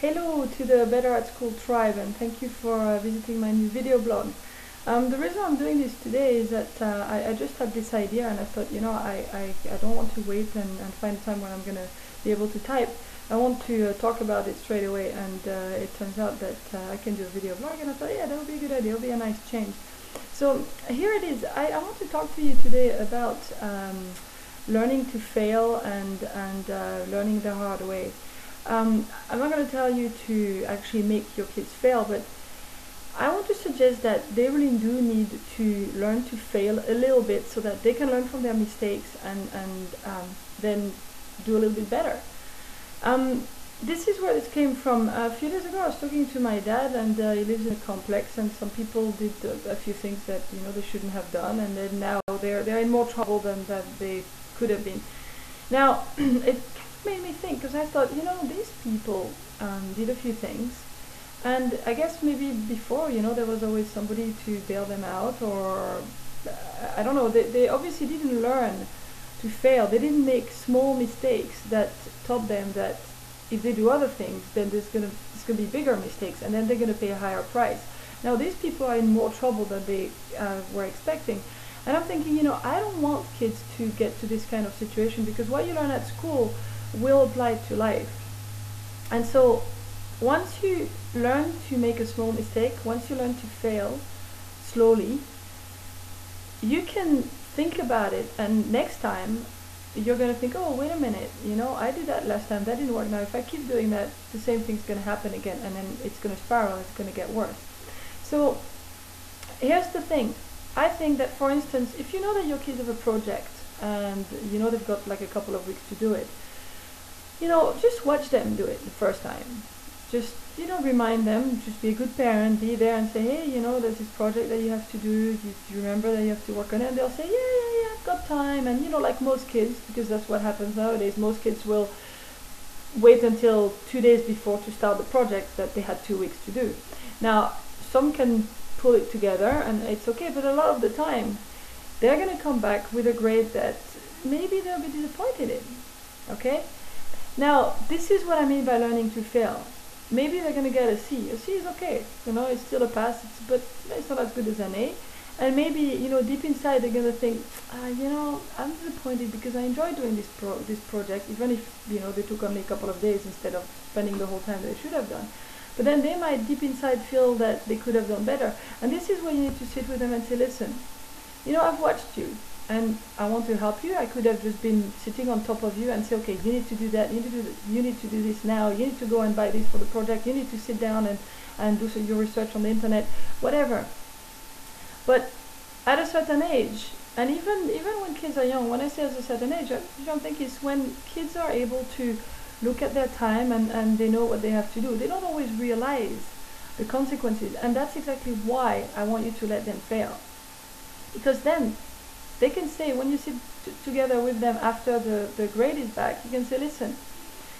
Hello to the Better at School tribe, and thank you for visiting my new video blog. The reason I'm doing this today is that I just had this idea, and I thought, I don't want to wait and find a time when I'm going to be able to type. I want to talk about it straight away, and it turns out that I can do a video blog, and I thought, yeah, that would be a good idea, it would be a nice change. So here it is. I want to talk to you today about learning to fail and learning the hard way. I'm not going to tell you to actually make your kids fail, but I want to suggest that they really do need to learn to fail a little bit so that they can learn from their mistakes and then do a little bit better. This is where this came from. A few days ago I was talking to my dad, and he lives in a complex, and some people did a few things that they shouldn't have done, and then now they're in more trouble than that they could have been. Now it made me think, because I thought, these people did a few things, and I guess maybe before, there was always somebody to bail them out, or I don't know, they obviously didn't learn to fail. They didn't make small mistakes that taught them that if they do other things, then there's gonna be bigger mistakes, and then they're gonna pay a higher price. Now these people are in more trouble than they were expecting. And I'm thinking, I don't want kids to get to this kind of situation, because what you learn at school will apply to life. And so once you learn to make a small mistake, once you learn to fail slowly, you can think about it, and next time you're going to think, oh, wait a minute, I did that last time, that didn't work. Now if I keep doing that, the same thing's going to happen again, and then it's going to spiral, it's going to get worse. So here's the thing. I think that, for instance, if you know that your kids have a project and they've got like a couple of weeks to do it, just watch them do it the first time. Just, remind them, just be a good parent, be there and say, hey, there's this project that you have to do, you remember that you have to work on it, and they'll say, yeah, I've got time. And like most kids, because that's what happens nowadays, most kids will wait until 2 days before to start the project that they had 2 weeks to do. Now, some can pull it together and it's okay, but a lot of the time they're going to come back with a grade that maybe they'll be disappointed in. Okay? Now, this is what I mean by learning to fail. Maybe they're going to get a C. A C is okay. It's still a pass, but it's not as good as an A. And maybe, deep inside they're going to think, I'm disappointed because I enjoy doing this project, even if, they took only a couple of days instead of spending the whole time they should have done. But then they might deep inside feel that they could have done better. And this is where you need to sit with them and say, listen, I've watched you, and I want to help you. I could have just been sitting on top of you and say, okay, you need to do that, you need to do this now, you need to go and buy this for the project, you need to sit down and do your research on the internet, whatever. But at a certain age, and even when kids are young, when I say at a certain age, I don't think it's when kids are able to look at their time and they know what they have to do. They don't always realize the consequences, and that's exactly why I want you to let them fail. Because then they can say, when you sit together with them after the grade is back, you can say, listen,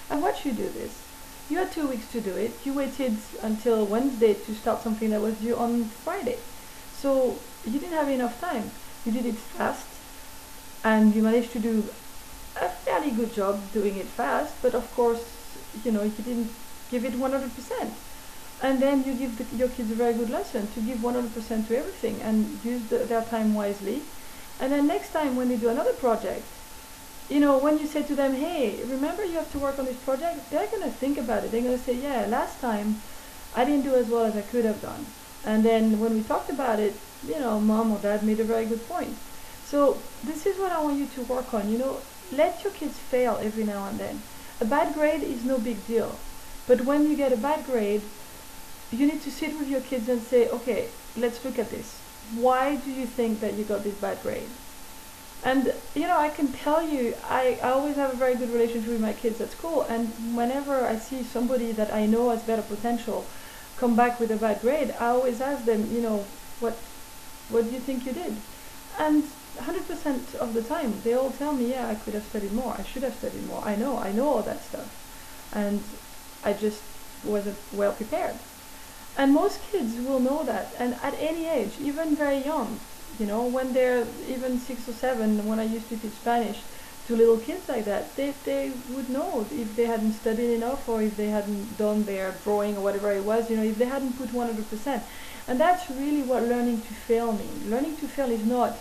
I watched you do this. You had 2 weeks to do it. You waited until Wednesday to start something that was due on Friday. So you didn't have enough time. You did it fast, and you managed to do a fairly good job doing it fast, but of course, you didn't give it 100%. And then you give your kids a very good lesson to give 100% to everything and use their time wisely. And then next time when they do another project, when you say to them, hey, remember you have to work on this project, they're going to think about it. They're going to say, yeah, last time I didn't do as well as I could have done. And then when we talked about it, mom or dad made a very good point. So this is what I want you to work on. Let your kids fail every now and then. A bad grade is no big deal. But when you get a bad grade, you need to sit with your kids and say, okay, let's look at this. Why do you think that you got this bad grade? And, I can tell you, I always have a very good relationship with my kids at school, and whenever I see somebody that I know has better potential come back with a bad grade, I always ask them, what do you think you did? And 100% of the time, they all tell me, yeah, I could have studied more, I should have studied more, I know all that stuff. And I just wasn't well prepared. And most kids will know that, and at any age, even very young, when they're even 6 or 7, when I used to teach Spanish, to little kids like that, they would know if they hadn't studied enough, or if they hadn't done their drawing or whatever it was, if they hadn't put 100%. And that's really what learning to fail means. Learning to fail is not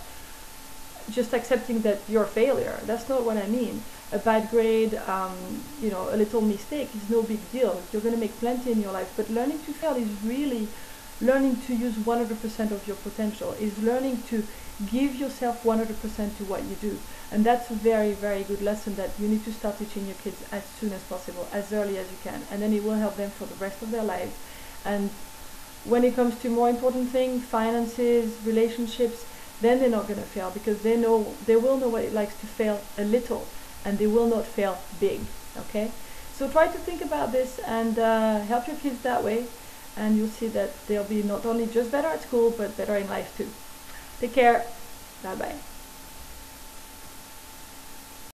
just accepting that you're a failure. That's not what I mean. A bad grade, a little mistake is no big deal. You're going to make plenty in your life. But learning to fail is really learning to use 100% of your potential, is learning to give yourself 100% to what you do. And that's a very, very good lesson that you need to start teaching your kids as soon as possible, as early as you can. And then it will help them for the rest of their lives. And when it comes to more important things, finances, relationships, then they're not going to fail, because they will know what it likes to fail a little, and they will not fail big. Okay, so try to think about this and help your kids that way, and you'll see that they'll be not only just better at school, but better in life too. Take care. Bye bye.